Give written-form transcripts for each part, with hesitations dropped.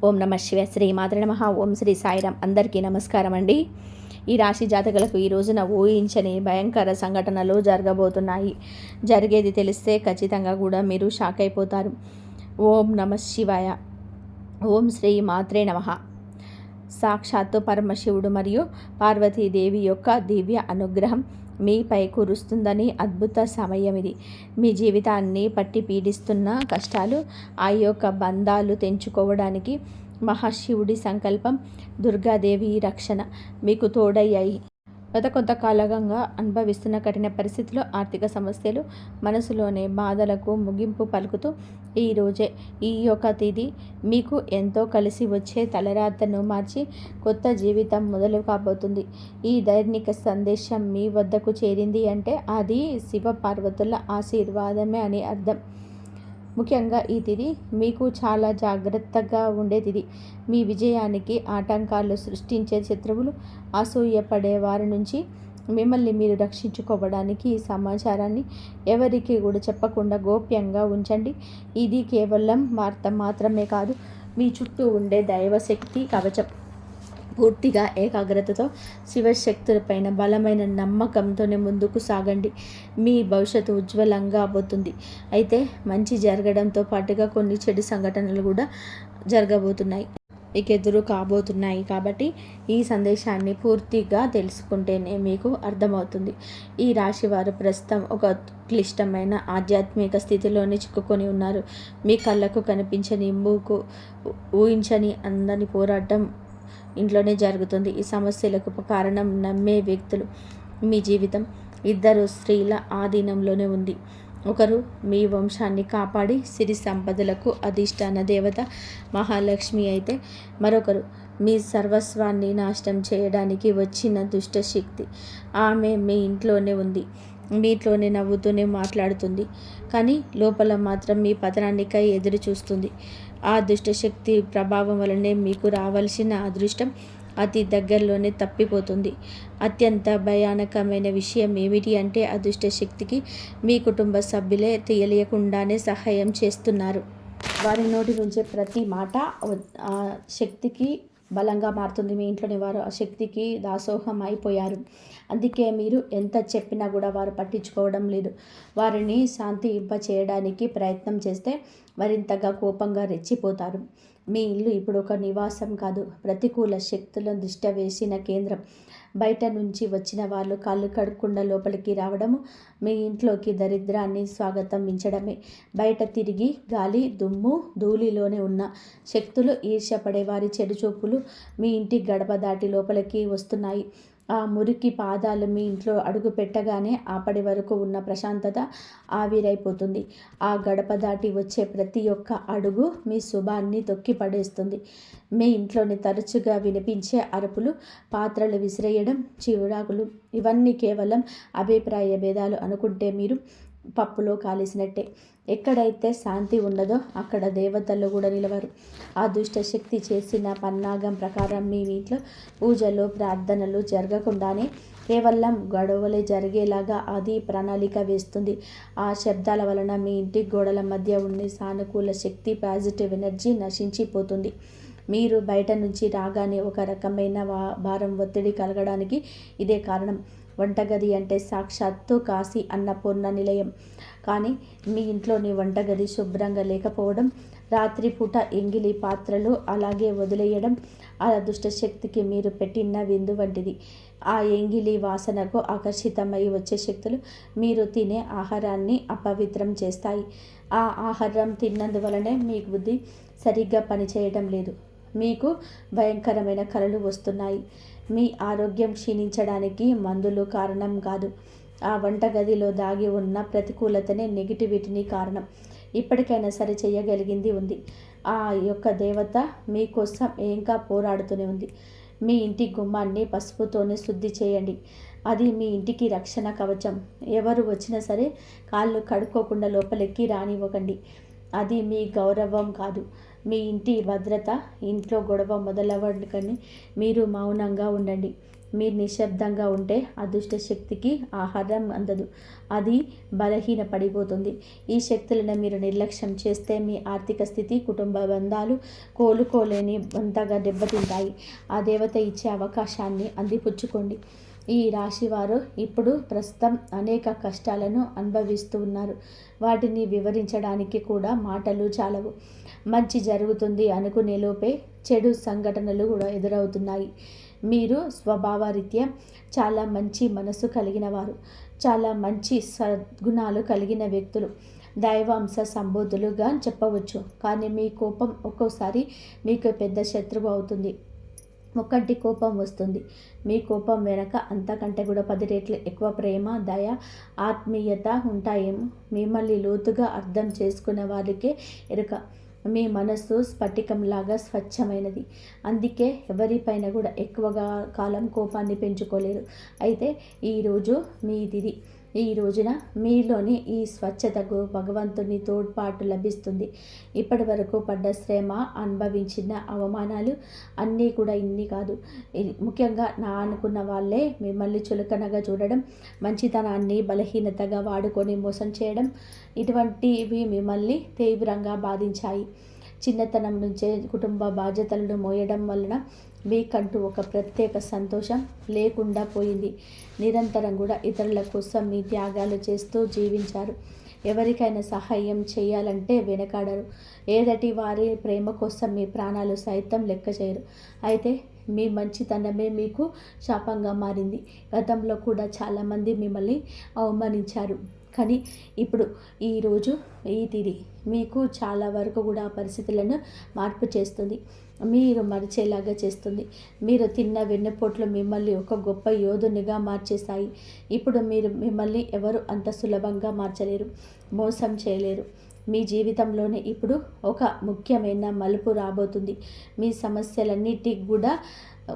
ఓం నమ శివ శ్రీ మాతృ నమః. ఓం శ్రీ సాయిరామ్. అందరికీ నమస్కారం అండి. ఈ రాశి జాతకులకు ఈ రోజున ఊహించని భయంకర సంఘటనలు జరగబోతున్నాయి. జరిగేది తెలిస్తే ఖచ్చితంగా కూడా మీరు షాక్ అయిపోతారు. ఓం నమ శివాయ. ఓం శ్రీ మాత్రే నమః. సాక్షాత్తు పరమశివుడు మరియు పార్వతీదేవి యొక్క దివ్య అనుగ్రహం మీపై కురుస్తుందని అద్భుత సమయం ఇది. మీ జీవితాన్ని పట్టి పీడిస్తున్న కష్టాలు, ఆ యొక్క బంధాలు తెంచుకోవడానికి మహాశివుడి సంకల్పం, దుర్గాదేవి రక్షణ మీకు తోడయ్యాయి. గత కొంతకాలంగా అనుభవిస్తున్న కఠిన పరిస్థితులు, ఆర్థిక సమస్యలు, మనసులోని బాధలకు ముగింపు పలుకుతూ ఈరోజే ఈ యొక్క తిథి మీకు ఎంతో కలిసి వచ్చే తలరాతను మార్చి కొత్త జీవితం మొదలు కాబోతుంది. ఈ దైనిక సందేశం మీ వద్దకు చేరింది అంటే అది శివ పార్వతుల ఆశీర్వాదమే అని అర్థం. ముఖ్యంగా ఈ తిథి మీకు చాలా జాగ్రత్తగా ఉండే తిథి. మీ విజయానికి ఆటంకాలు సృష్టించే శత్రువులు, అసూయపడే వారి నుంచి మిమ్మల్ని మీరు రక్షించుకోవడానికి ఈ సమాచారాన్ని ఎవరికి కూడా చెప్పకుండా గోప్యంగా ఉంచండి. ఇది కేవలం వార్త మాత్రమే కాదు, మీ చుట్టూ ఉండే దైవశక్తి కవచం. పూర్తిగా ఏకాగ్రతతో శివశక్తులపైన బలమైన నమ్మకంతోనే ముందుకు సాగండి. మీ భవిష్యత్తు ఉజ్వలంగా అవుతుంది. అయితే మంచి జరగడంతో పాటుగా కొన్ని చెడు సంఘటనలు కూడా జరగబోతున్నాయి, మీకు ఎదురు కాబోతున్నాయి. కాబట్టి ఈ సందేశాన్ని పూర్తిగా తెలుసుకుంటేనే మీకు అర్థమవుతుంది. ఈ రాశి వారు ప్రస్తుతం ఒక క్లిష్టమైన ఆధ్యాత్మిక స్థితిలోనే చిక్కుకొని ఉన్నారు. మీ కళ్ళకు కనిపించని, మూకు ఊహించని అందని పోరాటం ఇంట్లోనే జరుగుతుంది. ఈ సమస్యలకు కారణం నమ్మే వ్యక్తులు. మీ జీవితం ఇద్దరు స్త్రీల ఆధీనంలోనే ఉంది. ఒకరు మీ వంశాన్ని కాపాడి సిరి సంపదలకు అధిష్టాన దేవత మహాలక్ష్మి అయితే, మరొకరు మీ సర్వస్వాన్ని నాశనం చేయడానికి వచ్చిన దుష్టశక్తి. ఆమె మీ ఇంట్లోనే ఉంది, మీతోనే నవ్వుతూనే మాట్లాడుతుంది, కానీ లోపల మాత్రం మీ పతనానికై ఎదురు చూస్తుంది. ఆ దుష్టశక్తి ప్రభావం వలనే మీకు రావాల్సిన అదృష్టం అతి దగ్గరలోనే తప్పిపోతుంది. అత్యంత భయానకమైన విషయం ఏమిటి అంటే, ఆ దుష్టశక్తికి మీ కుటుంబ సభ్యులే తెలియకుండానే సహాయం చేస్తున్నారు. వారి నోటి నుంచే ప్రతి మాట ఆ శక్తికి బలంగా మారుతుంది. మీ ఇంట్లోని వారు ఆ శక్తికి దాసోహం అయిపోయారు. అందుకే మీరు ఎంత చెప్పినా కూడా వారు పట్టించుకోవడం లేదు. వారిని శాంతింపచేయడానికి ప్రయత్నం చేస్తే మరింతగా కోపంగా రెచ్చిపోతారు. మీ ఇల్లు ఇప్పుడు ఒక నివాసం కాదు, ప్రతికూల శక్తులను దిష్ట వేసిన కేంద్రం. బయట నుంచి వచ్చిన వాళ్ళు కాళ్ళు కడుక్కుండా లోపలికి రావడము మీ ఇంట్లోకి దరిద్రాన్ని స్వాగతించడమే. బయట తిరిగి గాలి, దుమ్ము, ధూళిలోనే ఉన్న శక్తులు, ఈర్ష్యపడే వారి చెడు చూపులు మీ ఇంటి గడప దాటి లోపలికి వస్తున్నాయి. ఆ మురికి పాదాలు మీ ఇంట్లో అడుగు పెట్టగానే అప్పటి వరకు ఉన్న ప్రశాంతత ఆవిరైపోతుంది. ఆ గడప దాటి వచ్చే ప్రతి ఒక్క అడుగు మీ శుభాన్ని తొక్కి పడేస్తుంది. మీ ఇంట్లోని తరచుగా వినిపించే అరుపులు, పాత్రలు విసిరేయడం, చివురాకులు ఇవన్నీ కేవలం అభిప్రాయ భేదాలు అనుకుంటే మీరు పప్పులో కాలిసినట్టే. ఎక్కడైతే శాంతి ఉండదో అక్కడ దేవతలు కూడా నిలవరు. ఆ దుష్ట శక్తి చేసిన పన్నాగం ప్రకారం మీ ఇంట్లో పూజలు, ప్రార్థనలు జరగకుండానే కేవలం గొడవలే జరిగేలాగా అది ప్రణాళిక వేస్తుంది. ఆ శబ్దాల వలన మీ ఇంటి గోడల మధ్య ఉండే సానుకూల శక్తి, పాజిటివ్ ఎనర్జీ నశించిపోతుంది. మీరు బయట నుంచి రాగానే ఒక రకమైన భారం, ఒత్తిడి కలగడానికి ఇదే కారణం. వంటగది అంటే సాక్షాత్తు కాశీ అన్నపూర్ణ నిలయం. కానీ మీ ఇంట్లోని వంటగది శుభ్రంగా లేకపోవడం, రాత్రిపూట ఎంగిలి పాత్రలు అలాగే వదిలేయడం ఆ దుష్టశక్తికి మీరు పెట్టిన విందు వంటిది. ఆ ఎంగిలి వాసనకు ఆకర్షితమై వచ్చే శక్తులు మీరు తినే ఆహారాన్ని అపవిత్రం చేస్తాయి. ఆ ఆహారం తిన్నందువలనే మీ బుద్ధి సరిగ్గా పనిచేయడం లేదు. మీకు భయంకరమైన కలలు వస్తున్నాయి. మీ ఆరోగ్యం క్షీణించడానికి మందులు కారణం కాదు, ఆ వంటగదిలో దాగి ఉన్న ప్రతికూలతనే, నెగిటివిటీని కారణం. ఇప్పటికైనా సరే చేయగలిగింది ఉంది. ఆ యొక్క దేవత మీకోసం ఇంకా పోరాడుతూనే ఉంది. మీ ఇంటి గుమ్మాన్ని పసుపుతోనే శుద్ధి చేయండి. అది మీ ఇంటికి రక్షణ కవచం. ఎవరు వచ్చినా సరే కాళ్ళు కడుక్కోకుండా లోపలికి రానివ్వకండి. అది మీ గౌరవం కాదు, మీ ఇంటి భద్రత. ఇంట్లో గొడవ మొదలవ్వకని మీరు మౌనంగా ఉండండి. మీరు నిశ్శబ్దంగా ఉంటే అదృష్ట శక్తికి ఆహారం అందదు, అది బలహీన పడిపోతుంది. ఈ శక్తులను మీరు నిర్లక్ష్యం చేస్తే మీ ఆర్థిక స్థితి, కుటుంబ బంధాలు కోలుకోలేని అంతగా దెబ్బతింటాయి. ఆ దేవత ఇచ్చే అవకాశాన్ని అందిపుచ్చుకోండి. ఈ రాశివారు ఇప్పుడు ప్రస్తుతం అనేక కష్టాలను అనుభవిస్తూ ఉన్నారు. వాటిని వివరించడానికి కూడా మాటలు చాలవు. మంచి జరుగుతుంది అనుకునే లోపే చెడు సంఘటనలు కూడా ఎదురవుతున్నాయి. మీరు స్వభావరీత్యా చాలా మంచి మనసు కలిగిన వారు, చాలా మంచి సద్గుణాలు కలిగిన వ్యక్తులు, దైవాంశ సంబోధులుగా చెప్పవచ్చు. కానీ మీ కోపం ఒక్కోసారి మీకు పెద్ద శత్రువు అవుతుంది. ఒక్కటి కోపం వస్తుంది. మీ కోపం వెనక అంతకంటే కూడా 10 రెట్లు ఎక్కువ ప్రేమ, దయ, ఆత్మీయత ఉంటాయేమో. మిమ్మల్ని లోతుగా అర్థం చేసుకున్న వారికే ఎరుక. మీ మనస్సు స్ఫటికంలాగా స్వచ్ఛమైనది. అందుకే ఎవరిపైన కూడా ఎక్కువగా కాలం కోపాన్ని పెంచుకోలేరు. అయితే ఈరోజు మీ తిథి. ఈ రోజున మీలోని ఈ స్వచ్ఛతకు భగవంతుని తోడ్పాటు లభిస్తుంది. ఇప్పటి వరకు పడ్డ శ్రమ, అనుభవించిన అవమానాలు అన్నీ కూడా ఇన్ని కాదు. ముఖ్యంగా నా అనుకున్న వాళ్ళే మిమ్మల్ని చులకనగా చూడడం, మంచితనాన్ని బలహీనతగా వాడుకొని మోసం చేయడం, ఇటువంటివి మిమ్మల్ని తీవ్రంగా బాధించాయి. చిన్నతనం నుంచే కుటుంబ బాధ్యతలను మోయడం వలన మీకంటూ ఒక ప్రత్యేక సంతోషం లేకుండా పోయింది. నిరంతరం కూడా ఇతరుల కోసం మీ త్యాగాలు చేస్తూ జీవించారు. ఎవరికైనా సహాయం చేయాలంటే వెనకాడరు. ఏదటి వారి ప్రేమ కోసం మీ ప్రాణాలు సైతం లెక్క చేయరు. అయితే మీ మంచితనమే మీకు శాపంగా మారింది. గతంలో కూడా చాలామంది మిమ్మల్ని అవమానించారు. కానీ ఇప్పుడు ఈరోజు ఈ తిథి మీకు చాలా వరకు కూడా ఆ పరిస్థితులను మార్పు చేస్తుంది. మీరు మరిచేలాగా చేస్తుంది. మీరు తిన్న వెన్నుపోట్లు మిమ్మల్ని ఒక గొప్ప యోధునిగా మార్చేశాయి. ఇప్పుడు మిమ్మల్ని ఎవరు అంత సులభంగా మార్చలేరు, మోసం చేయలేరు. మీ జీవితంలోనే ఇప్పుడు ఒక ముఖ్యమైన మలుపు రాబోతుంది. మీ సమస్యలన్నిటికి కూడా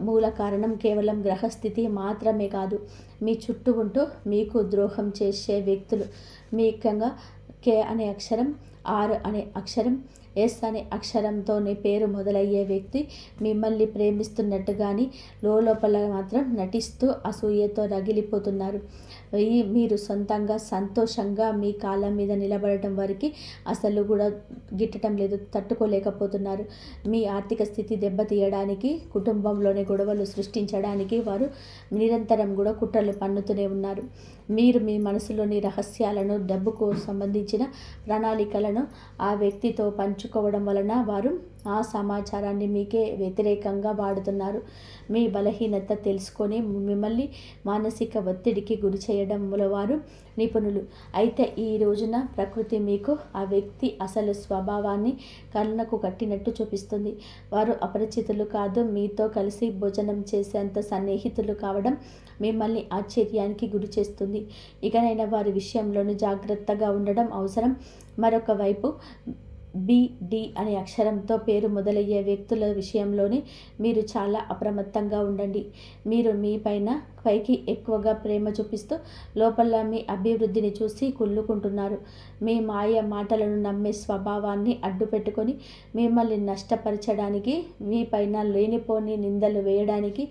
మూల కారణం కేవలం గ్రహస్థితి మాత్రమే కాదు, మీ చుట్టూ ఉంటూ మీకు ద్రోహం చేసే వ్యక్తులు. ముఖ్యంగా కే అనే అక్షరం, ఆర్ అనే అక్షరం, ఎస్ అనే అక్షరంతోనే పేరు మొదలయ్యే వ్యక్తి మిమ్మల్ని ప్రేమిస్తున్నట్టు కానీ లోపల మాత్రం నటిస్తూ అసూయతో రగిలిపోతున్నారు. మీరు సొంతంగా సంతోషంగా మీ కాళ్ళ మీద నిలబడటం వరకు అసలు కూడా గిట్టడం లేదు, తట్టుకోలేకపోతున్నారు. మీ ఆర్థిక స్థితి దెబ్బతీయడానికి, కుటుంబంలోనే గొడవలు సృష్టించడానికి వారు నిరంతరం కూడా కుట్రలు పన్నుతూనే ఉన్నారు. మీరు మీ మనసులోని రహస్యాలను, డబ్బుకు సంబంధించిన ప్రణాళికలను ఆ వ్యక్తితో పంచుకోవడం వలన వారు ఆ సమాచారాన్ని మీకే వ్యతిరేకంగా వాడుతున్నారు. మీ బలహీనత తెలుసుకొని మిమ్మల్ని మానసిక ఒత్తిడికి గురి చేయడంలో వారు నిపుణులు. అయితే ఈ రోజున ప్రకృతి మీకు ఆ వ్యక్తి అసలు స్వభావాన్ని కళ్ళకు కట్టినట్టు చూపిస్తుంది. వారు అపరిచితులు కాదు, మీతో కలిసి భోజనం చేసేంత సన్నిహితులు కావడం మిమ్మల్ని ఆశ్చర్యానికి గురి చేస్తుంది. ఇకనైనా వారి విషయంలోనూ జాగ్రత్తగా ఉండడం అవసరం. మరొక వైపు బిడి అనే అక్షరంతో పేరు మొదలయ్యే వ్యక్తుల విషయంలోనే మీరు చాలా అప్రమత్తంగా ఉండండి. మీరు మీ పైకి ఎక్కువగా ప్రేమ చూపిస్తూ లోపల మీ అభివృద్ధిని చూసి కుళ్ళుకుంటున్నారు. మీ మాయ మాటలను నమ్మే స్వభావాన్ని అడ్డుపెట్టుకొని మిమ్మల్ని నష్టపరచడానికి, మీ పైన లేనిపోని నిందలు వేయడానికి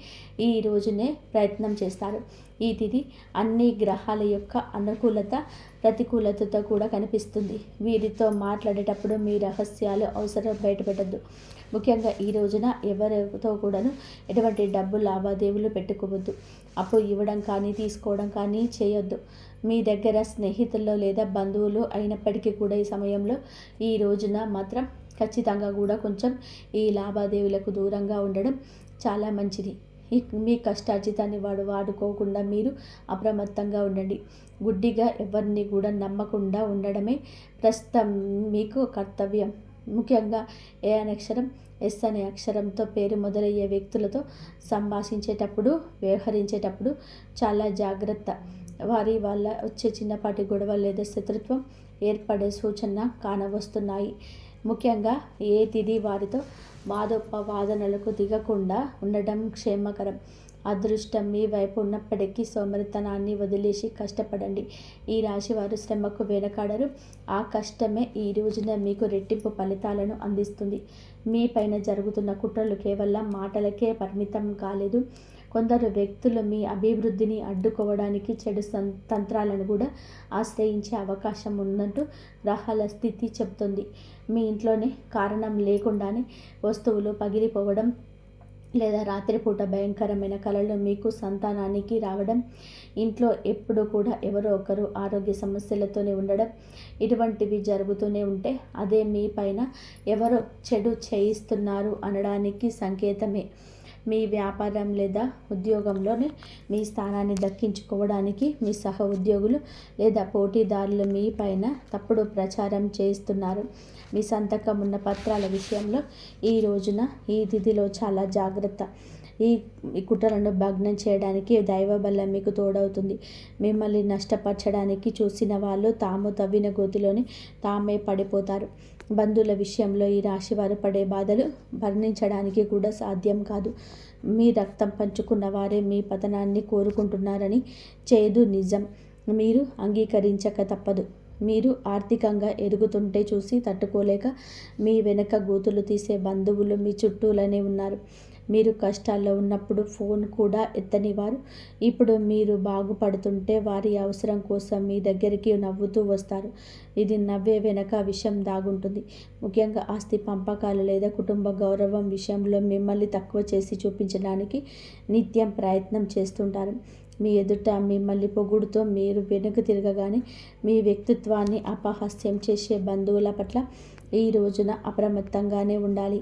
ఈ రోజునే ప్రయత్నం చేస్తారు. ఈ తిథి అన్ని గ్రహాల యొక్క అనుకూలత, ప్రతికూలతతో కూడా కనిపిస్తుంది. వీరితో మాట్లాడేటప్పుడు మీ రహస్యాలు అవసరం బయటపెట్టద్దు. ముఖ్యంగా ఈ రోజున ఎవరితో కూడాను ఎటువంటి డబ్బు లావాదేవీలు పెట్టుకోవద్దు. అప్పు ఇవ్వడం కానీ తీసుకోవడం కానీ చేయొద్దు. మీ దగ్గర స్నేహితుల్లో లేదా బంధువులు అయినప్పటికీ కూడా ఈ సమయంలో ఈ రోజున మాత్రం ఖచ్చితంగా కూడా కొంచెం ఈ లావాదేవీలకు దూరంగా ఉండడం చాలా మంచిది. మీ కష్టార్జితాన్ని వాడుకోకుండా మీరు అప్రమత్తంగా ఉండండి. గుడ్డిగా ఎవరిని కూడా నమ్మకుండా ఉండడమే ప్రస్తుతం మీకు కర్తవ్యం. ముఖ్యంగా ఏ అనే అక్షరం, ఎస్ అనే అక్షరంతో పేరు మొదలయ్యే వ్యక్తులతో సంభాషించేటప్పుడు, వ్యవహరించేటప్పుడు చాలా జాగ్రత్త. వాళ్ళ వచ్చే చిన్నపాటి గొడవ లేదా శత్రుత్వం ఏర్పడే సూచన కానవస్తున్నాయి. ముఖ్యంగా ఏ తిథి వారితో వాదోపవాదనలకు దిగకుండా ఉండడం క్షేమకరం. అదృష్టం మీ వైపు ఉన్నప్పటికీ సోమరితనాన్ని వదిలేసి కష్టపడండి. ఈ రాశి వారు శ్రమకు వెనకాడరు. ఆ కష్టమే ఈ రోజున మీకు రెట్టింపు ఫలితాలను అందిస్తుంది. మీ పైన జరుగుతున్న కుట్రలు కేవలం మాటలకే పరిమితం కాలేదు. కొందరు వ్యక్తులు మీ అభివృద్ధిని అడ్డుకోవడానికి చెడు తంత్రాలను కూడా ఆశ్రయించే అవకాశం ఉన్నట్టు గ్రహాల స్థితి చెబుతుంది. మీ ఇంట్లోనే కారణం లేకుండానే వస్తువులు పగిలిపోవడం లేదా రాత్రిపూట భయంకరమైన కలలు మీకు సంతానానికి రావడం, ఇంట్లో ఎప్పుడు కూడా ఎవరో ఒకరు ఆరోగ్య సమస్యలతోనే ఉండడం, ఇటువంటివి జరుగుతూనే ఉంటే అదే మీ పైన ఎవరో చెడు చేయిస్తున్నారు అనడానికి సంకేతమే. మీ వ్యాపారం లేదా ఉద్యోగంలోనే మీ స్థానాన్ని దక్కించుకోవడానికి మీ సహ ఉద్యోగులు లేదా పోటీదారులు మీ పైన తప్పుడు ప్రచారం చేస్తున్నారు. మీ సంతకం ఉన్న పత్రాల విషయంలో ఈ రోజున ఈ తిథిలో చాలా జాగ్రత్త. ఈ కుట్రలను భగ్నం చేయడానికి దైవ బలం మీకు తోడవుతుంది. మిమ్మల్ని నష్టపరచడానికి చూసిన వాళ్ళు తాము తవ్విన గోతిలోనే తామే పడిపోతారు. బంధువుల విషయంలో ఈ రాశి వారు పడే బాధలు వర్ణించడానికి కూడా సాధ్యం కాదు. మీ రక్తం పంచుకున్న వారే మీ పతనాన్ని కోరుకుంటున్నారని చేదు నిజం. మీరు అంగీకరించక తప్పదు. మీరు ఆర్థికంగా ఎదుగుతుంటే చూసి తట్టుకోలేక మీ వెనక గోతులు తీసే బంధువులు మీ చుట్టూలనే ఉన్నారు. మీరు కష్టాల్లో ఉన్నప్పుడు ఫోన్ కూడా ఎత్తని వారు ఇప్పుడు మీరు బాగుపడుతుంటే వారి అవసరం కోసం మీ దగ్గరికి నవ్వుతూ వస్తారు. ఇది నవ్వే వెనక విషయం దాగుంటుంది. ముఖ్యంగా ఆస్తి పంపకాలు లేదా కుటుంబ గౌరవం విషయంలో మిమ్మల్ని తక్కువ చేసి చూపించడానికి నిత్యం ప్రయత్నం చేస్తుంటారు. మీ ఎదుట మిమ్మల్ని పొగుడుతో మీరు వెనుక తిరగగానే మీ వ్యక్తిత్వాన్ని అపహాస్యం చేసే బంధువుల పట్ల ఈ రోజున అప్రమత్తంగానే ఉండాలి.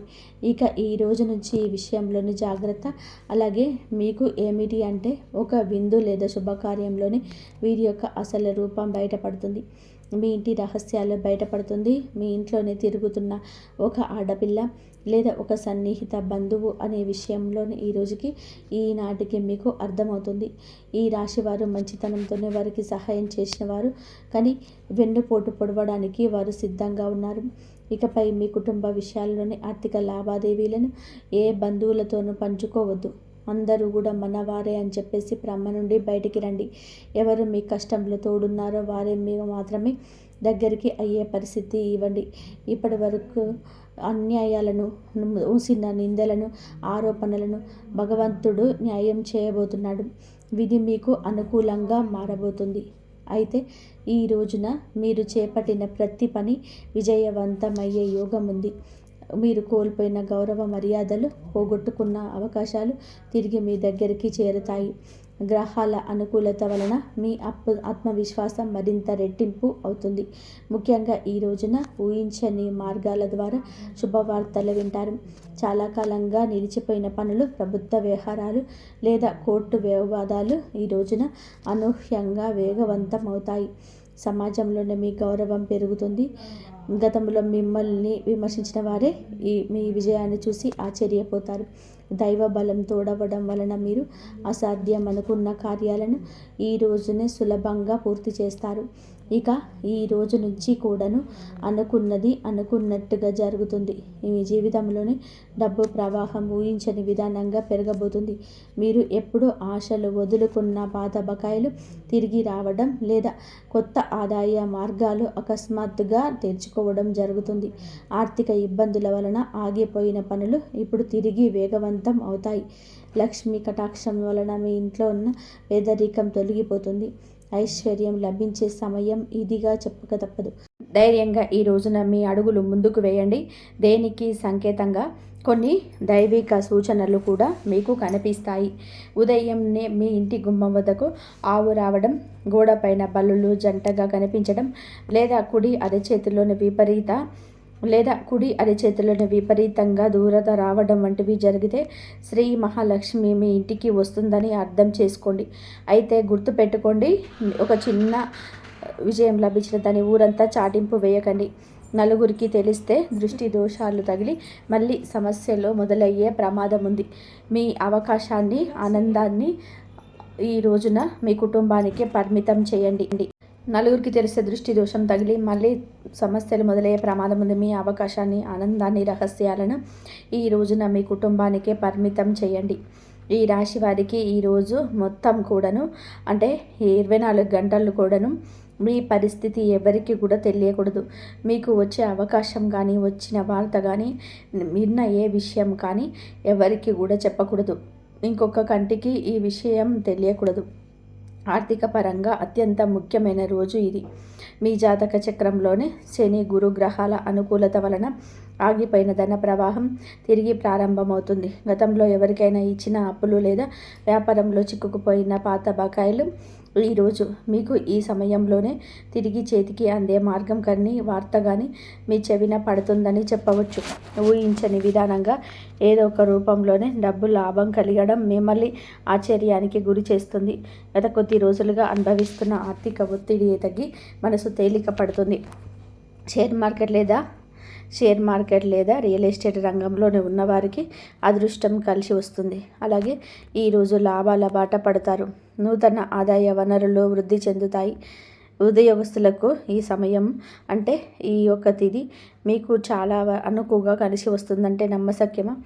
ఇక ఈ రోజు నుంచి ఈ విషయంలోని జాగ్రత్త. అలాగే మీకు ఏమిటి అంటే ఒక విందు లేదా శుభకార్యంలోని వీరి యొక్క అసలు రూపం బయటపడుతుంది. మీ ఇంటి రహస్యాలు బయటపడుతుంది. మీ ఇంట్లోనే తిరుగుతున్న ఒక ఆడపిల్ల లేదా ఒక సన్నిహిత బంధువు అనే విషయంలోని ఈ రోజుకి ఈనాటికి మీకు అర్థమవుతుంది. ఈ రాశి వారు మంచితనంతోనే వారికి సహాయం చేసిన వారు, కానీ వెన్నుపోటు పొడవడానికి వారు సిద్ధంగా ఉన్నారు. ఇకపై మీ కుటుంబ విషయాల్లోని ఆర్థిక లావాదేవీలను ఏ బంధువులతోనూ పంచుకోవద్దు. అందరూ కూడా మనవారే అని చెప్పేసి భ్రమ నుండి బయటికి రండి. ఎవరు మీ కష్టంలో తోడున్నారో వారే మీరు మాత్రమే దగ్గరికి అయ్యే పరిస్థితి ఇవ్వండి. ఇప్పటి వరకు అన్యాయాలను, మూసిన నిందలను, ఆరోపణలను భగవంతుడు న్యాయం చేయబోతున్నాడు. విధి మీకు అనుకూలంగా మారబోతుంది. అయితే ఈ రోజున మీరు చేపట్టిన ప్రతి పని విజయవంతమయ్యే యోగం ఉంది. మీరు కోల్పోయిన గౌరవ మర్యాదలు, పోగొట్టుకున్న అవకాశాలు తిరిగి మీ దగ్గరికి చేరుతాయి. గ్రహాల అనుకూలత వలన మీ ఆత్మవిశ్వాసం మరింత రెట్టింపు అవుతుంది. ముఖ్యంగా ఈ రోజున ఊహించని మార్గాల ద్వారా శుభవార్తలు వింటారు. చాలా కాలంగా నిలిచిపోయిన పనులు, ప్రభుత్వ వ్యవహారాలు లేదా కోర్టు వివాదాలు ఈ రోజున అనూహ్యంగా వేగవంతం అవుతాయి. సమాజంలోనే మీ గౌరవం పెరుగుతుంది. గతంలో మిమ్మల్ని విమర్శించిన వారే మీ విజయాన్ని చూసి ఆశ్చర్యపోతారు. దైవ బలం తోడవడం వలన మీరు అసాధ్యం అనుకున్న కార్యాలను ఈ రోజునే సులభంగా పూర్తి చేస్తారు. ఇక ఈ రోజు నుంచి కూడాను అనుకున్నది అనుకున్నట్టుగా జరుగుతుంది. మీ జీవితంలోని డబ్బు ప్రవాహం ఊహించని విధానంగా పెరగబోతుంది. మీరు ఎప్పుడూ ఆశలు వదులుకున్న పాత బకాయిలు తిరిగి రావడం లేదా కొత్త ఆదాయ మార్గాలు అకస్మాత్తుగా తెరుచుకోవడం జరుగుతుంది. ఆర్థిక ఇబ్బందుల వలన ఆగిపోయిన పనులు ఇప్పుడు తిరిగి వేగవంతం అవుతాయి. లక్ష్మీ కటాక్షం వలన మీ ఇంట్లో ఉన్న పేదరికం తొలగిపోతుంది. ఐశ్వర్యం లభించే సమయం ఇదిగా చెప్పక తప్పదు. ధైర్యంగా ఈ రోజున మీ అడుగులు ముందుకు వేయండి. దేనికి సంకేతంగా కొన్ని దైవిక సూచనలు కూడా మీకు కనిపిస్తాయి. ఉదయంనే మీ ఇంటి గుమ్మం వద్దకు ఆవు రావడం, గోడపైన బల్లులు జంటగా కనిపించడం లేదా కుడి అరచేతిలోని విపరీతంగా దూరత రావడం వంటివి జరిగితే శ్రీ మహాలక్ష్మి మీ ఇంటికి వస్తుందని అర్థం చేసుకోండి. అయితే గుర్తుపెట్టుకోండి, ఒక చిన్న విజయం లభించిన దాని ఊరంతా చాటింపు వేయకండి. నలుగురికి తెలిస్తే దృష్టి దోషాలు తగిలి మళ్ళీ సమస్యలు మొదలయ్యే ప్రమాదం ఉంది. మీ అవకాశాన్ని, ఆనందాన్ని ఈ రోజున మీ కుటుంబానికి పరిమితం చేయండి. నలుగురికి తెలిసే దృష్టి దోషం తగిలి మళ్ళీ సమస్యలు మొదలయ్యే ప్రమాదం ఉంది. మీ అవకాశాన్ని, ఆనందాన్ని, రహస్యాలను ఈ రోజున మీ కుటుంబానికే పరిమితం చేయండి. ఈ రాశి వారికి ఈరోజు మొత్తం కూడాను, అంటే 24 గంటలు కూడాను మీ పరిస్థితి ఎవరికి కూడా తెలియకూడదు. మీకు వచ్చే అవకాశం కానీ, వచ్చిన వార్త కానీ, విన్న ఏ విషయం కానీ ఎవరికి కూడా చెప్పకూడదు. ఇంకొక కంటికి ఈ విషయం తెలియకూడదు. ఆర్థిక పరంగా అత్యంత ముఖ్యమైన రోజు ఇది. మీ జాతక చక్రంలోని శని గురు గ్రహాల అనుకూలత వలన ఆగిపోయిన ధన ప్రవాహం తిరిగి ప్రారంభమవుతుంది. గతంలో ఎవరికైనా ఇచ్చిన అప్పులు లేదా వ్యాపారంలో చిక్కుకుపోయిన పాత బకాయిలు ఈరోజు మీకు ఈ సమయంలోనే తిరిగి చేతికి అందే మార్గం కానీ వార్త కానీ మీ చెవిన పడుతుందని చెప్పవచ్చు. ఊహించని విధానంగా ఏదో ఒక రూపంలోనే డబ్బు లాభం కలిగడం మిమ్మల్ని ఆశ్చర్యానికి గురి చేస్తుంది. గత కొద్ది రోజులుగా అనుభవిస్తున్న ఆర్థిక ఒత్తిడి తగ్గి మనసు తేలిక పడుతుంది. షేర్ మార్కెట్ లేదా రియల్ ఎస్టేట్ రంగంలోనే ఉన్నవారికి అదృష్టం కలిసి వస్తుంది. అలాగే ఈరోజు లాభాల బాట పడతారు. నూతన ఆదాయ వనరులు వృద్ధి చెందుతాయి. ఉద్యోగస్తులకు ఈ సమయం అంటే ఈ యొక్క తిథి మీకు చాలా అనుకువగా కలిసి వస్తుందంటే నమ్మశక్యమా?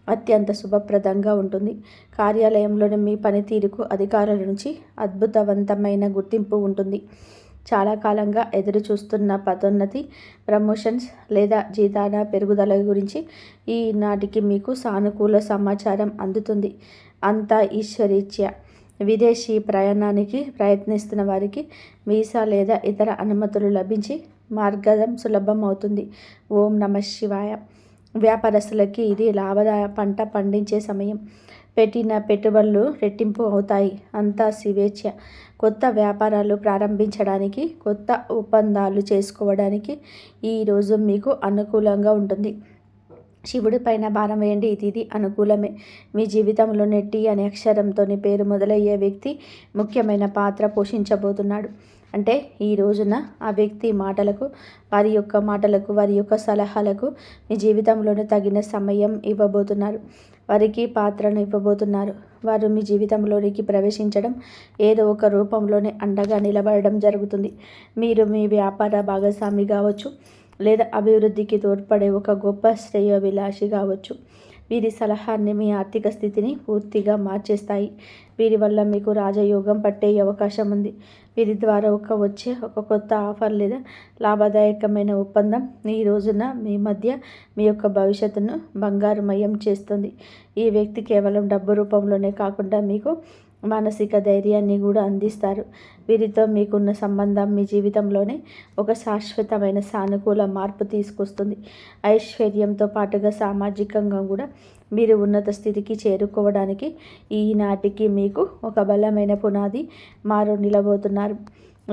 అత్యంత శుభప్రదంగా ఉంటుంది. కార్యాలయంలోని మీ పనితీరుకు అధికారుల నుంచి అద్భుతవంతమైన గుర్తింపు ఉంటుంది. చాలా కాలంగా ఎదురు చూస్తున్న పదోన్నతి, ప్రమోషన్స్ లేదా జీతాల పెరుగుదల గురించి ఈనాటికి మీకు సానుకూల సమాచారం అందుతుంది. అంతా ఈశ్వరీచ్ఛ. విదేశీ ప్రయాణానికి ప్రయత్నిస్తున్న వారికి వీసా లేదా ఇతర అనుమతులు లభించి మార్గం సులభం అవుతుంది. ఓం నమః శివాయ. వ్యాపారస్తులకి ఇది లాభదాయ పంట పండించే సమయం. పెట్టిన పెట్టుబడులు రెట్టింపు అవుతాయి. అంతా శివేచ్ఛ. కొత్త వ్యాపారాలు ప్రారంభించడానికి, కొత్త ఒప్పందాలు చేసుకోవడానికి ఈరోజు మీకు అనుకూలంగా ఉంటుంది. శివుడి పైన భారం వేయండి. ఇది అనుకూలమే. మీ జీవితంలో నెట్టి అనే అక్షరంతో పేరు మొదలయ్యే వ్యక్తి ముఖ్యమైన పాత్ర పోషించబోతున్నాడు. అంటే ఈ రోజున ఆ వ్యక్తి మాటలకు, వారి యొక్క సలహాలకు మీ జీవితంలోనే తగిన సమయం ఇవ్వబోతున్నారు. వారికి పాత్రను ఇవ్వబోతున్నారు. వారు మీ జీవితంలోనికి ప్రవేశించడం, ఏదో ఒక రూపంలోనే అండగా నిలబడడం జరుగుతుంది. మీరు మీ వ్యాపార భాగస్వామి కావచ్చు, లేదా అభివృద్ధికి తోడ్పడే ఒక గొప్ప శ్రేయోభిలాషి కావచ్చు. వీరి సలహాన్ని మీ ఆర్థిక స్థితిని పూర్తిగా మార్చేస్తాయి. వీరి వల్ల మీకు రాజయోగం పట్టే అవకాశం ఉంది. వీరి ద్వారా వచ్చే ఒక కొత్త ఆఫర్ లేదా లాభదాయకమైన ఒప్పందం ఈ రోజున మీ మధ్య మీ యొక్క భవిష్యత్తును బంగారుమయం చేస్తుంది. ఈ వ్యక్తి కేవలం డబ్బు రూపంలోనే కాకుండా మీకు మానసిక ధైర్యాన్ని కూడా అందిస్తారు. వీరితో మీకున్న సంబంధం మీ జీవితంలోనే ఒక శాశ్వతమైన సానుకూల మార్పు తీసుకొస్తుంది. ఐశ్వర్యంతో పాటుగా సామాజికంగా కూడా మీరు ఉన్నత స్థితికి చేరుకోవడానికి ఈనాటికి మీకు ఒక బలమైన పునాది నిలబోతున్నారు.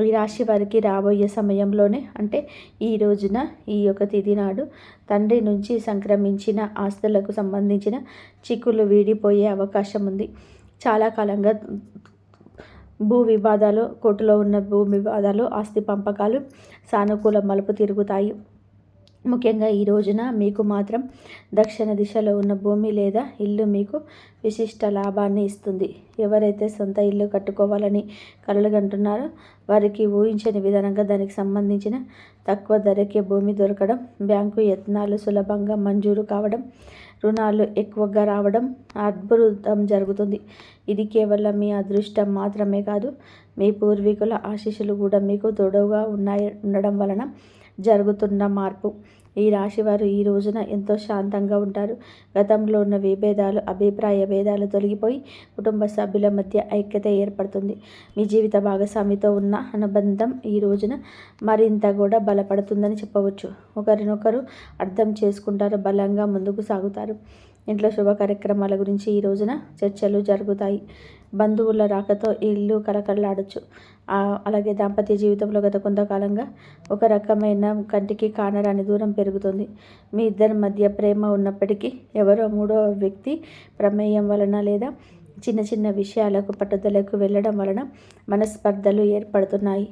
ఈ రాశి వారికి రాబోయే సమయంలోనే అంటే ఈ రోజున ఈ యొక్క తిథి నాడు తండ్రి నుంచి సంక్రమించిన ఆస్తులకు సంబంధించిన చిక్కులు వీడిపోయే అవకాశం ఉంది. చాలా కాలంగా భూ వివాదాలు, కోర్టులో ఉన్న భూ వివాదాలు, ఆస్తి పంపకాలు సానుకూల మలుపు తిరుగుతాయి. ముఖ్యంగా ఈ రోజున మీకు మాత్రం దక్షిణ దిశలో ఉన్న భూమి లేదా ఇల్లు మీకు విశిష్ట లాభాన్ని ఇస్తుంది. ఎవరైతే సొంత ఇల్లు కట్టుకోవాలని కలలుగంటున్నారో వారికి ఊహించని విధానంగా దానికి సంబంధించిన తక్కువ ధరకే భూమి దొరకడం, బ్యాంకు యత్నాలు సులభంగా మంజూరు కావడం, రుణాలు ఎక్కువగా రావడం అద్భుతం జరుగుతుంది. ఇది కేవలం మీ అదృష్టం మాత్రమే కాదు, మీ పూర్వీకుల ఆశీస్సులు కూడా మీకు తోడుగా ఉండడం వలన జరుగుతున్న మార్పు. ఈ రాశివారు ఈ రోజున ఎంతో శాంతంగా ఉంటారు. గతంలో ఉన్న విభేదాలు, అభిప్రాయ భేదాలు తొలగిపోయి కుటుంబ సభ్యుల మధ్య ఐక్యత ఏర్పడుతుంది. మీ జీవిత భాగస్వామితో ఉన్న అనుబంధం ఈ రోజున మరింత కూడా బలపడుతుందని చెప్పవచ్చు. ఒకరినొకరు అర్థం చేసుకుంటారు, బలంగా ముందుకు సాగుతారు. ఇంట్లో శుభ కార్యక్రమాల గురించి ఈ రోజున చర్చలు జరుగుతాయి. బంధువుల రాకతో ఇల్లు కలకలలాడచ్చు. అలాగే దాంపత్య జీవితంలో గత కొంతకాలంగా ఒక రకమైన కంటికి కానరాని దూరం పెరుగుతుంది. మీ ఇద్దరి మధ్య ప్రేమ ఉన్నప్పటికీ ఎవరో మూడో వ్యక్తి ప్రమేయం వలన లేదా చిన్న చిన్న విషయాలకు పట్టుదలకు వెళ్ళడం వలన మనస్పర్ధలు ఏర్పడుతున్నాయి.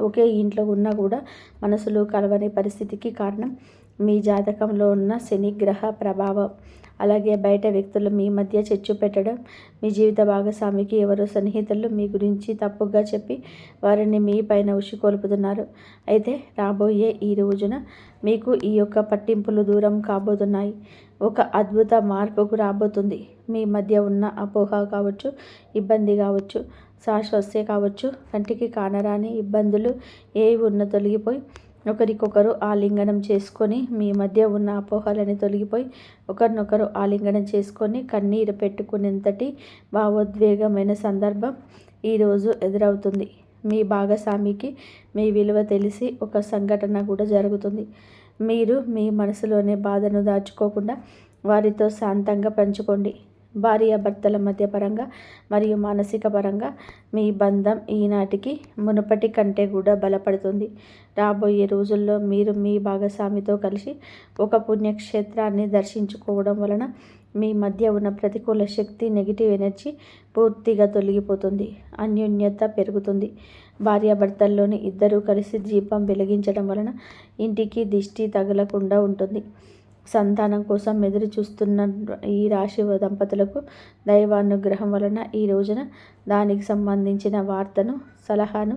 ఒకే ఇంట్లో ఉన్నా కూడా మనసులు కలవని పరిస్థితికి కారణం మీ జాతకంలో ఉన్న శని గ్రహ ప్రభావం. అలాగే బయట వ్యక్తులు మీ మధ్య చిచ్చు పెట్టడం, మీ జీవిత భాగస్వామికి ఎవరో సన్నిహితులు మీ గురించి తప్పుగా చెప్పి వారిని మీ పైన ఉసికొల్పుతున్నారు. అయితే రాబోయే ఈ రోజున మీకు ఈ యొక్క పట్టింపులు దూరం కాబోతున్నాయి. ఒక అద్భుత మార్పుకు రాబోతుంది. మీ మధ్య ఉన్న అపోహ కావచ్చు, ఇబ్బంది కావచ్చు, శాశ్వస్య కావచ్చు, కంటికి కానరాని ఇబ్బందులు ఏవి ఉన్న తొలగిపోయి ఒకరికొకరు ఆలింగనం చేసుకొని మీ మధ్య ఉన్న అపోహలని తొలగిపోయి ఒకరినొకరు ఆలింగనం చేసుకొని కన్నీరు పెట్టుకునేంతటి భావోద్వేగమైన సందర్భం ఈరోజు ఎదురవుతుంది. మీ భాగస్వామికి మీ విలువ తెలిసి ఒక సంఘటన కూడా జరుగుతుంది. మీరు మీ మనసులోని బాధను దాచుకోకుండా వారితో శాంతంగా పంచుకోండి. భార్యాభర్తల మధ్య పరంగా మరియు మానసిక పరంగా మీ బంధం ఈనాటికి మునుపటి కంటే కూడా బలపడుతుంది. రాబోయే రోజుల్లో మీరు మీ భాగస్వామితో కలిసి ఒక పుణ్యక్షేత్రాన్ని దర్శించుకోవడం వలన మీ మధ్య ఉన్న ప్రతికూల శక్తి, నెగిటివ్ ఎనర్జీ పూర్తిగా తొలగిపోతుంది. అన్యోన్యత పెరుగుతుంది. భార్యాభర్తల్లోని ఇద్దరూ కలిసి దీపం వెలిగించడం వలన ఇంటికి దిష్టి తగలకుండా ఉంటుంది. సంతానం కోసం ఎదురు చూస్తున్న ఈ రాశి దంపతులకు దైవానుగ్రహం వలన ఈ రోజున దానికి సంబంధించిన వార్తను, సలహాను,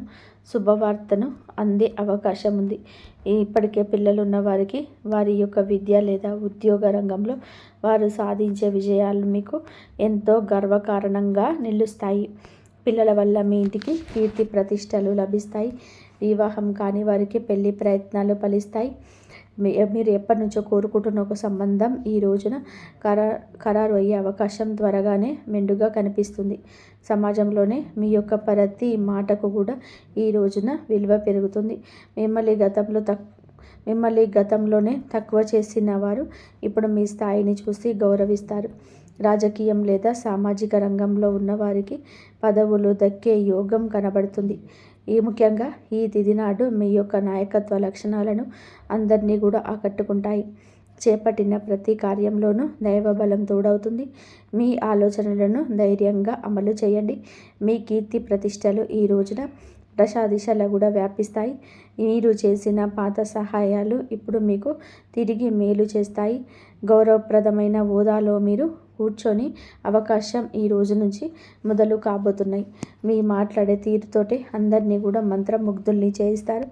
శుభవార్తను అందే అవకాశం ఉంది. ఇప్పటికే పిల్లలు ఉన్న వారికి వారి యొక్క విద్య లేదా ఉద్యోగ రంగంలో వారు సాధించే విజయాలు మీకు ఎంతో గర్వకారణంగా నిలుస్తాయి. పిల్లల వల్ల మీ ఇంటికి కీర్తి ప్రతిష్టలు లభిస్తాయి. వివాహం కాని వారికి పెళ్లి ప్రయత్నాలు ఫలిస్తాయి. మీరు ఎప్పటి నుంచో కోరుకుంటున్న ఒక సంబంధం ఈ రోజున ఖరారు అయ్యే అవకాశం త్వరగానే మెండుగా కనిపిస్తుంది. సమాజంలోనే మీ యొక్క ప్రతి మాటకు కూడా ఈ రోజున విలువ పెరుగుతుంది. మిమ్మల్ని గతంలోనే తక్కువ చేసిన వారు ఇప్పుడు మీ స్థాయిని చూసి గౌరవిస్తారు. రాజకీయం లేదా సామాజిక రంగంలో ఉన్న వారికి పదవులు దక్కే యోగం కనబడుతుంది. ముఖ్యంగా ఈ తిథి నాడు మీ యొక్క నాయకత్వ లక్షణాలను అందరినీ కూడా ఆకట్టుకుంటాయి. చేపట్టిన ప్రతి కార్యంలోనూ దైవబలం తోడవుతుంది. మీ ఆలోచనలను ధైర్యంగా అమలు చేయండి. మీ కీర్తి ప్రతిష్టలు ఈ రోజున దశాదిశలా కూడా వ్యాపిస్తాయి. మీరు చేసిన పాత సహాయాలు ఇప్పుడు మీకు తిరిగి మేలు చేస్తాయి. గౌరవప్రదమైన హోదాలో మీరు కూర్చొని అవకాశం ఈ రోజు నుంచి మొదలు కాబోతున్నాయి. మీ మాట్లాడే తీరుతోటి అందరినీ కూడా మంత్రముగ్ధుల్ని చేయిస్తారు.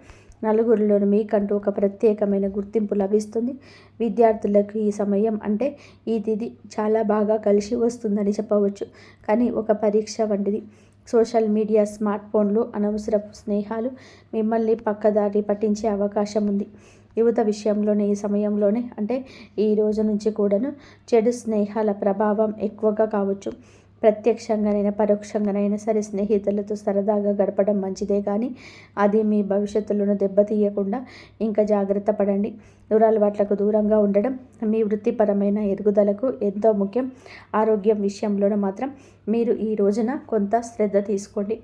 నలుగురిలోనూ మీకంటూ ఒక ప్రత్యేకమైన గుర్తింపు లభిస్తుంది. విద్యార్థులకు ఈ సమయం అంటే ఈ తిథి చాలా బాగా కలిసి వస్తుందని చెప్పవచ్చు. కానీ ఒక పరీక్ష వంటిది. సోషల్ మీడియా, స్మార్ట్ ఫోన్లు, అనవసరపు స్నేహాలు మిమ్మల్ని పక్కదారి పట్టించే అవకాశం ఉంది. యువత విషయంలోనే ఈ సమయంలోనే అంటే ఈ రోజు నుంచి కూడాను చెడు స్నేహాల ప్రభావం ఎక్కువగా కావచ్చు. ప్రత్యక్షంగానైనా పరోక్షంగానైనా సరే స్నేహితులతో సరదాగా గడపడం మంచిదే, కానీ అది మీ భవిష్యత్తులను దెబ్బతీయకుండా ఇంకా జాగ్రత్త పడండి. దురలవాట్లకు దూరంగా ఉండడం మీ వృత్తిపరమైన ఎదుగుదలకు ఎంతో ముఖ్యం. ఆరోగ్యం విషయంలోనూ మాత్రం మీరు ఈ రోజున కొంత శ్రద్ధ తీసుకోండి.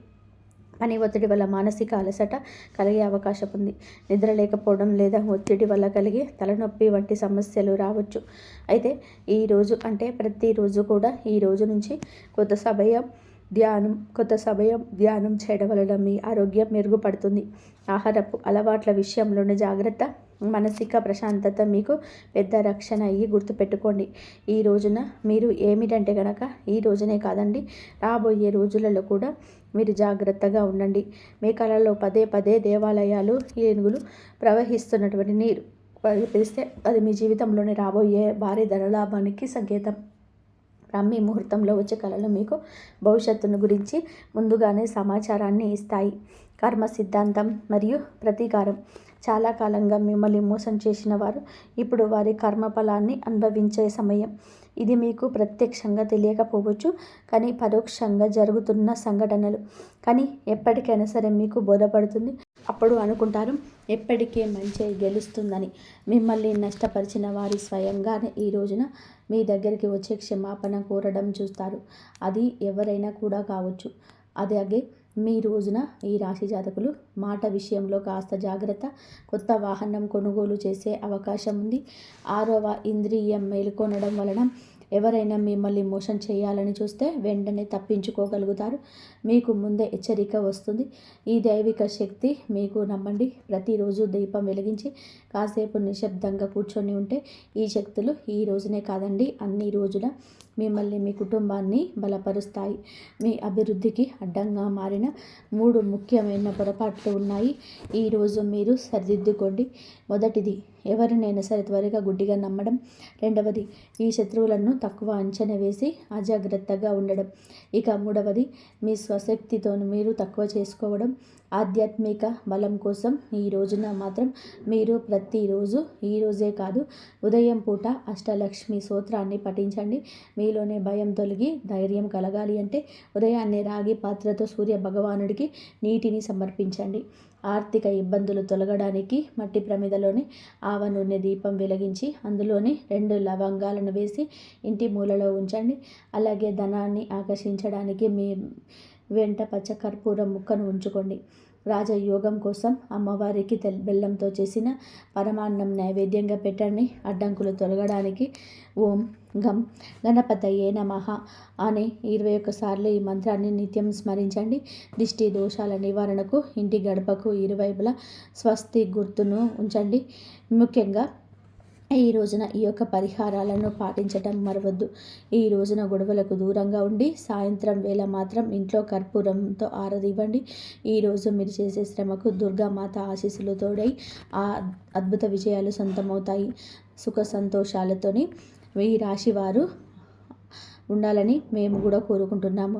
పని ఒత్తిడి వల్ల మానసిక అలసట కలిగే అవకాశం ఉంది. నిద్ర లేకపోవడం లేదా ఒత్తిడి వల్ల కలిగే తలనొప్పి వంటి సమస్యలు రావచ్చు. అయితే ఈరోజు అంటే ప్రతిరోజు కూడా ఈ రోజు నుంచి కొత్త సమయం ధ్యానం చేయడం వలన మీ ఆరోగ్యం మెరుగుపడుతుంది. ఆహారపు అలవాట్ల విషయంలోనే జాగ్రత్త. మానసిక ప్రశాంతత మీకు పెద్ద రక్షణ అయ్యి గుర్తుపెట్టుకోండి. ఈ రోజున మీరు ఏమిటంటే కనుక ఈ రోజునే కాదండి, రాబోయే రోజులలో కూడా మీరు జాగ్రత్తగా ఉండండి. మీ కళలో పదే పదే దేవాలయాలు, ఏనుగులు ప్రవహిస్తున్నటువంటి నీరు పిలిస్తే అది మీ జీవితంలోనే రాబోయే భారీ ధనలాభానికి సంకేతం. బ్రాహ్మీ ముహూర్తంలో వచ్చే కళలు మీకు భవిష్యత్తును గురించి ముందుగానే సమాచారాన్ని ఇస్తాయి. కర్మ సిద్ధాంతం మరియు ప్రతీకారం. చాలా కాలంగా మిమ్మల్ని మోసం చేసిన వారు ఇప్పుడు వారి కర్మఫలాన్ని అనుభవించే సమయం. ఇది మీకు ప్రత్యక్షంగా తెలియకపోవచ్చు, కానీ పరోక్షంగా జరుగుతున్న సంఘటనలు. కానీ ఎప్పటికైనా సరే మీకు బోధపడుతుంది. అప్పుడు అనుకుంటారు ఎప్పటికీ మంచి గెలుస్తుందని. మిమ్మల్ని నష్టపరిచిన వారి స్వయంగానే ఈ రోజున మీ దగ్గరికి వచ్చే క్షమాపణ కోరడం చూస్తారు. అది ఎవరైనా కూడా కావచ్చు. అలాగే మీ రోజున ఈ రాశి జాతకులు మాట విషయంలో కాస్త జాగ్రత్త. కొత్త వాహనం కొనుగోలు చేసే అవకాశం ఉంది. 6వ ఇంద్రియం మేలుకొనడం వలన ఎవరైనా మిమ్మల్ని మోసం చేయాలని చూస్తే వెంటనే తప్పించుకోగలుగుతారు. మీకు ముందే హెచ్చరిక వస్తుంది. ఈ దైవిక శక్తి మీకు నమ్మండి. ప్రతిరోజు దీపం వెలిగించి కాసేపు నిశ్శబ్దంగా కూర్చొని ఉంటే ఈ శక్తులు ఈ రోజునే కాదండి, అన్ని రోజుల మిమ్మల్ని, మీ కుటుంబాన్ని బలపరుస్తాయి. మీ అభివృద్ధికి అడ్డంగా మారిన 3 ముఖ్యమైన పొరపాట్లు ఉన్నాయి. ఈరోజు మీరు సరిదిద్దుకోండి. మొదటిది, ఎవరినైనా సరే త్వరగా గుడ్డిగా నమ్మడం. రెండవది, ఈ శత్రువులను తక్కువ అంచనా వేసి అజాగ్రత్తగా ఉండడం. ఇక 3వది, మీ స్వశక్తితో మీరు తక్కువ చేసుకోవడం. ఆధ్యాత్మిక బలం కోసం ఈ రోజున మాత్రం మీరు ప్రతిరోజు ఈరోజే కాదు ఉదయం పూట అష్టలక్ష్మి స్తోత్రాన్ని పఠించండి. మీలోనే భయం తొలగి ధైర్యం కలగాలి అంటే ఉదయాన్నే రాగి పాత్రతో సూర్య భగవానుడికి నీటిని సమర్పించండి. ఆర్థిక ఇబ్బందులు తొలగడానికి మట్టి ప్రమిదలోని ఆవ నూనె దీపం వెలిగించి అందులోని 2 లవంగాలను వేసి ఇంటి మూలలో ఉంచండి. అలాగే ధనాన్ని ఆకర్షించడానికి మీ వెంట పచ్చ కర్పూరం ముక్కను ఉంచుకోండి. రాజయోగం కోసం అమ్మవారికి బెల్లంతో చేసిన పరమాన్నం నైవేద్యంగా పెట్టండి. అడ్డంకులు తొలగడానికి ఓం గం గణపతయే నమః అనే 21 సార్లు ఈ మంత్రాన్ని నిత్యం స్మరించండి. దిష్టి దోషాల నివారణకు ఇంటి గడపకు ఇరువైపులా స్వస్తి గుర్తును ఉంచండి. ముఖ్యంగా ఈ రోజున ఈ యొక్క పరిహారాలను పాటించటం మరవద్దు. ఈ రోజున గొడవలకు దూరంగా ఉండి సాయంత్రం వేళ మాత్రం ఇంట్లో కర్పూరంతో ఆరదివ్వండి. ఈరోజు మీరు చేసే శ్రమకు దుర్గామాత ఆశీస్సులు తోడై ఆ అద్భుత విజయాలు సొంతమవుతాయి. సుఖ సంతోషాలతోని ఈ రాశి వారు ఉండాలని మేము కూడా కోరుకుంటున్నాము.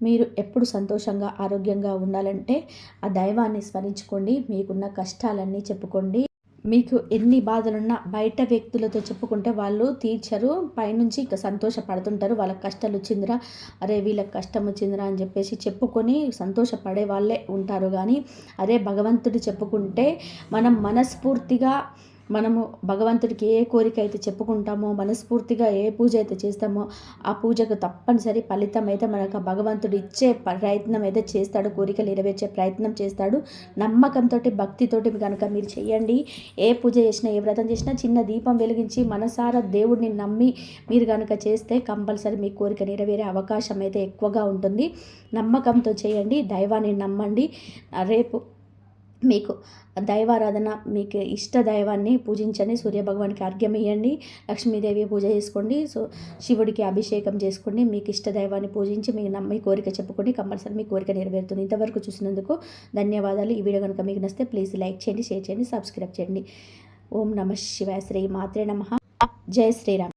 మీరు ఎప్పుడు సంతోషంగా ఆరోగ్యంగా ఉండాలంటే ఆ దైవాన్ని స్మరించుకోండి. మీకున్న కష్టాలన్నీ చెప్పుకోండి. మీకు ఎన్ని బాధలున్నా బయట వ్యక్తులతో చెప్పుకుంటే వాళ్ళు తీర్చరు. పైనుంచి ఇక సంతోషపడుతుంటారు. వాళ్ళకి కష్టాలు వచ్చిందిరా, అరే వీళ్ళకి కష్టం వచ్చిందిరా అని చెప్పేసి చెప్పుకొని సంతోషపడే వాళ్ళే ఉంటారు. కానీ అదే భగవంతుడు చెప్పుకుంటే మనం మనస్ఫూర్తిగా మనము భగవంతుడికి ఏ కోరిక అయితే చెప్పుకుంటామో, మనస్ఫూర్తిగా ఏ పూజ అయితే చేస్తామో ఆ పూజకు తప్పనిసరి ఫలితం అయితే మనకు ఆ భగవంతుడు ఇచ్చే ప్రయత్నం అయితే చేస్తాడు. కోరికలు నెరవేర్చే ప్రయత్నం చేస్తాడు. నమ్మకంతో భక్తితోటి కనుక మీరు చేయండి. ఏ పూజ చేసినా ఏ వ్రతం చేసినా చిన్న దీపం వెలిగించి మనసారా దేవుడిని నమ్మి మీరు కనుక చేస్తే కంపల్సరీ మీ కోరిక నెరవేరే అవకాశం అయితే ఎక్కువగా ఉంటుంది. నమ్మకంతో చేయండి. దైవాన్ని నమ్మండి. రేపు మీకు దైవారాధన మీకు ఇష్ట దైవాన్ని పూజించండి. సూర్యభగవానికి అర్ఘ్యం ఇవ్వండి. లక్ష్మీదేవి పూజ చేసుకోండి. శివుడికి అభిషేకం చేసుకోండి. మీకు ఇష్ట దైవాన్ని పూజించి మీ కోరిక చెప్పుకోండి. కంపల్సరీ మీ కోరిక నెరవేరుతుంది. ఇంతవరకు చూసినందుకు ధన్యవాదాలు. ఈ వీడియో కనుక మీకు నచ్చితే ప్లీజ్ లైక్ చేయండి, షేర్ చేయండి, సబ్స్క్రైబ్ చేయండి. ఓం నమః శివాయ. శ్రీ మాత్రే నమః. జై శ్రీరామ్.